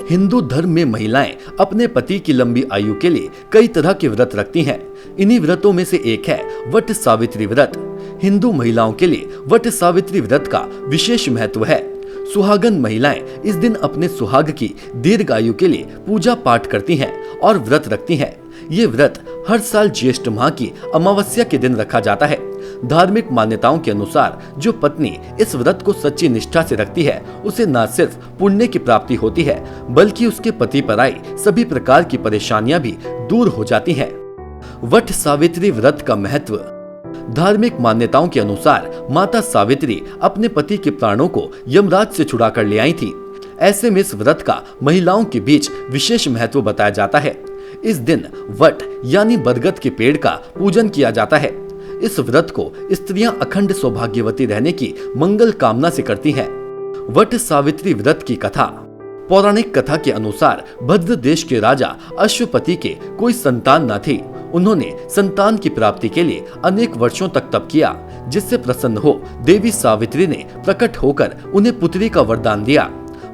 हिंदू धर्म में महिलाएं अपने पति की लंबी आयु के लिए कई तरह के व्रत रखती हैं। इन्हीं व्रतों में से एक है वट सावित्री व्रत। हिंदू महिलाओं के लिए वट सावित्री व्रत का विशेष महत्व है। सुहागन महिलाएं इस दिन अपने सुहाग की दीर्घ आयु के लिए पूजा पाठ करती हैं और व्रत रखती हैं। ये व्रत हर साल ज्येष्ठ माह की अमावस्या के दिन रखा जाता है। धार्मिक मान्यताओं के अनुसार जो पत्नी इस व्रत को सच्ची निष्ठा से रखती है, उसे न सिर्फ पुण्य की प्राप्ति होती है, बल्कि उसके पति पर आई सभी प्रकार की परेशानियां भी दूर हो जाती हैं। वट सावित्री व्रत का महत्व। धार्मिक मान्यताओं के अनुसार माता सावित्री अपने पति के प्राणों को यमराज से छुड़ा कर ले आई थी। ऐसे में इस व्रत का महिलाओं के बीच विशेष महत्व बताया जाता है। इस दिन वट यानी बरगद के पेड़ का पूजन किया जाता है। इस व्रत को स्त्रियां अखंड सौभाग्यवती रहने की मंगल कामना से करती हैं। वट सावित्री व्रत की कथा। पौराणिक कथा के अनुसार भद्र देश के राजा अश्वपति के कोई संतान न थी। उन्होंने संतान की प्राप्ति के लिए अनेक वर्षों तक तप किया, जिससे प्रसन्न हो देवी सावित्री ने प्रकट होकर उन्हें पुत्री का वरदान दिया।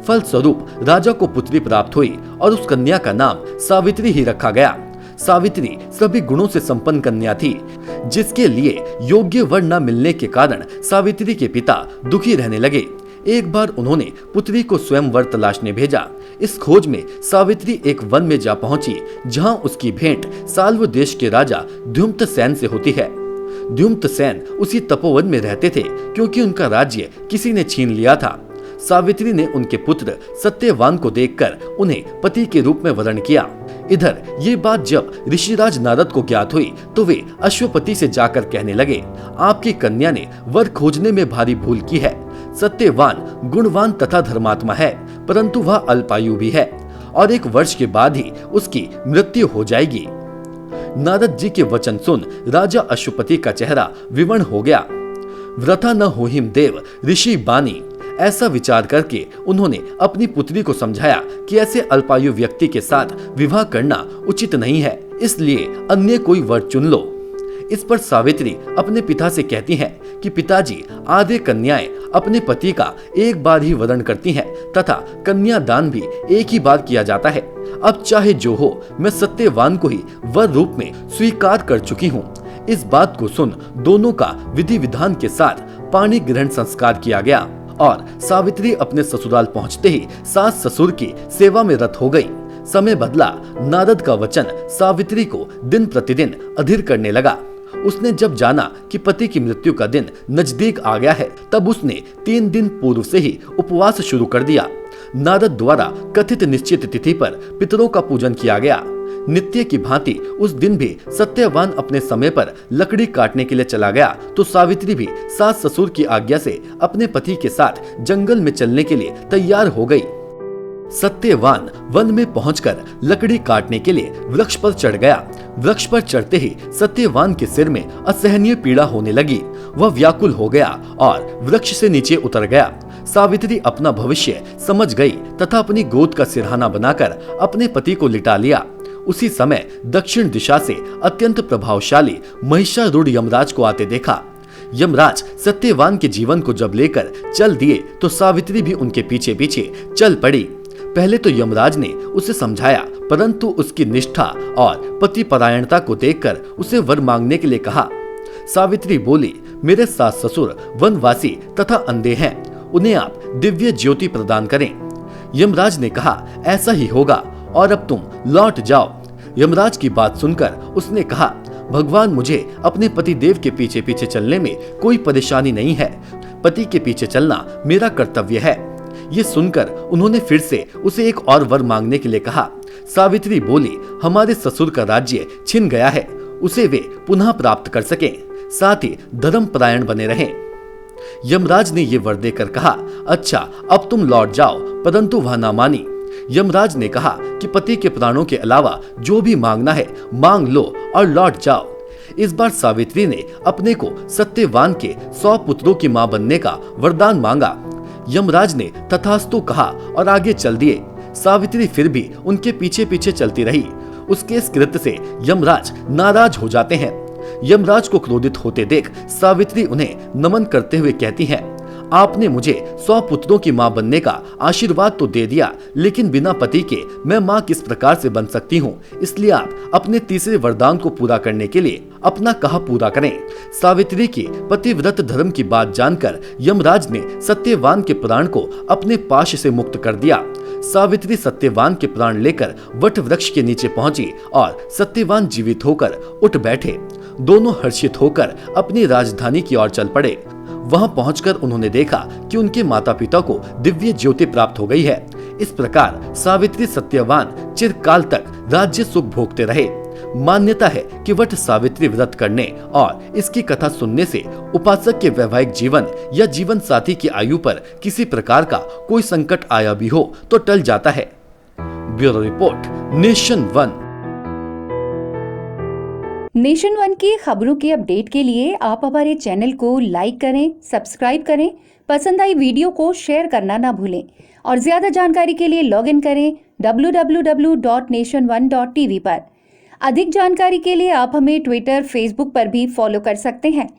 फलस्वरूप राजा को पुत्री प्राप्त हुई और उस कन्या का नाम सावित्री ही रखा गया। सावित्री सभी गुणों से संपन्न कन्या थी, जिसके लिए योग्य वर न मिलने के कारण सावित्री के पिता दुखी रहने लगे। एक बार उन्होंने पुत्री को स्वयं वर तलाशने भेजा। इस खोज में सावित्री एक वन में जा पहुंची, जहां उसकी भेंट साल्व देश के राजा द्युम्नसेन से होती है। द्युम्नसेन उसी तपोवन में रहते थे, क्योंकि उनका राज्य किसी ने छीन लिया था। सावित्री ने उनके पुत्र सत्यवान को देखकर उन्हें पति के रूप में वरण किया। इधर ये बात जब ऋषिराज नारद को ज्ञात हुई, तो वे अश्वपति से जाकर कहने लगे, आपकी कन्या ने वर खोजने में भारी भूल की है। सत्यवान गुणवान तथा धर्मात्मा है, परंतु वह अल्पायु भी है और 1 वर्ष के बाद ही उसकी मृत्यु हो जाएगी। नारद जी के वचन सुन राजा अश्वपति का चेहरा विवर्ण हो गया। व्रता न होहिम देव ऋषि बानी। ऐसा विचार करके उन्होंने अपनी पुत्री को समझाया कि ऐसे अल्पायु व्यक्ति के साथ विवाह करना उचित नहीं है, इसलिए अन्य कोई वर चुन लो। इस पर सावित्री अपने पिता से कहती हैं कि पिताजी, आधे कन्याएं अपने पति का एक बार ही वरण करती हैं तथा कन्यादान भी एक ही बार किया जाता है। अब चाहे जो हो, मैं सत्यवान को ही वर रूप में स्वीकार कर चुकी हूँ। इस बात को सुन दोनों का विधि विधान के साथ पाणी ग्रहण संस्कार किया गया और सावित्री अपने ससुराल पहुंचते ही सास ससुर की सेवा में रत हो गई। समय बदला, नारद का वचन सावित्री को दिन प्रतिदिन अधीर करने लगा। उसने जब जाना कि पति की मृत्यु का दिन नजदीक आ गया है, तब उसने 3 दिन पूर्व से ही उपवास शुरू कर दिया। नारद द्वारा कथित निश्चित तिथि पर पितरों का पूजन किया गया। नित्य की भांति उस दिन भी सत्यवान अपने समय पर लकड़ी काटने के लिए चला गया, तो सावित्री भी सास ससुर की आज्ञा से अपने पति के साथ जंगल में चलने के लिए तैयार हो गई। सत्यवान वन में पहुंचकर लकड़ी काटने के लिए वृक्ष पर चढ़ गया। वृक्ष पर चढ़ते ही सत्यवान के सिर में असहनीय पीड़ा होने लगी। वह व्याकुल हो गया और वृक्ष से नीचे उतर गया। सावित्री अपना भविष्य समझ गई तथा अपनी गोद का सिरहाना बनाकर अपने पति को लिटा लिया। उसी समय दक्षिण दिशा से अत्यंत प्रभावशाली महिषारूढ़ यमराज को आते देखा। यमराज सत्यवान के जीवन को जब लेकर चल दिए, तो सावित्री भी उनके पीछे पीछे चल पड़ी। पहले तो यमराज ने उसे समझाया, परंतु उसकी निष्ठा और पति परायणता को देखकर उसे वर मांगने के लिए कहा। सावित्री बोली, मेरे सास ससुर वनवासी तथा अंधे हैं, उन्हें आप दिव्य ज्योति प्रदान करें। यमराज ने कहा, ऐसा ही होगा और अब तुम लौट जाओ। यमराज की बात सुनकर उसने कहा, भगवान, मुझे अपने पति देव के पीछे पीछे चलने में कोई परेशानी नहीं है। पति के पीछे चलना मेरा कर्तव्य है। ये सुनकर उन्होंने फिर से उसे एक और वर मांगने के लिए कहा। सावित्री बोली, हमारे ससुर का राज्य छिन गया है, उसे वे पुनः प्राप्त कर सकें, साथ ही धर्म परायण बने रहें। यमराज ने ये वर देकर कहा, अच्छा अब तुम लौट जाओ, परंतु वह ना मानी। यमराज ने कहा कि पति के प्राणों के अलावा जो भी मांगना है मांग लो और लौट जाओ। इस बार सावित्री ने अपने को सत्यवान के 100 पुत्रों की मां बनने का वरदान मांगा। यमराज ने तथास्तु कहा और आगे चल दिए। सावित्री फिर भी उनके पीछे पीछे चलती रही। उसके इस कृत्य से यमराज नाराज हो जाते हैं। यमराज को क्रोधित होते देख सावित्री उन्हें नमन करते हुए कहती हैं, आपने मुझे 100 पुत्रों की माँ बनने का आशीर्वाद तो दे दिया, लेकिन बिना पति के मैं माँ किस प्रकार से बन सकती हूँ। इसलिए आप अपने तीसरे वरदान को पूरा करने के लिए अपना कहा पूरा करें। सावित्री की पतिव्रत धर्म की बात जानकर यमराज ने सत्यवान के प्राण को अपने पाश से मुक्त कर दिया। सावित्री सत्यवान के प्राण लेकर वट वृक्ष के नीचे पहुंची और सत्यवान जीवित होकर उठ बैठे। दोनों हर्षित होकर अपनी राजधानी की ओर चल पड़े। वहां पहुंचकर उन्होंने देखा कि उनके माता पिता को दिव्य ज्योति प्राप्त हो गई है। इस प्रकार सावित्री सत्यवान चिरकाल तक राज्य सुख भोगते रहे। मान्यता है कि वट सावित्री व्रत करने और इसकी कथा सुनने से उपासक के वैवाहिक जीवन या जीवन साथी की आयु पर किसी प्रकार का कोई संकट आया भी हो तो टल जाता है। Bureau report, nation one. Nation one की खबरों के अपडेट के लिए आप हमारे चैनल को लाइक करें, सब्सक्राइब करें, पसंद आई वीडियो को शेयर करना ना भूलें और ज्यादा जानकारी के लिए लॉग इन करें www.nation1.tv पर। अधिक जानकारी के लिए आप हमें ट्विटर, फेसबुक पर भी फॉलो कर सकते हैं।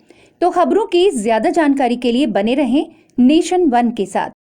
तो खबरों की ज्यादा जानकारी के लिए बने रहें नेशन वन के साथ।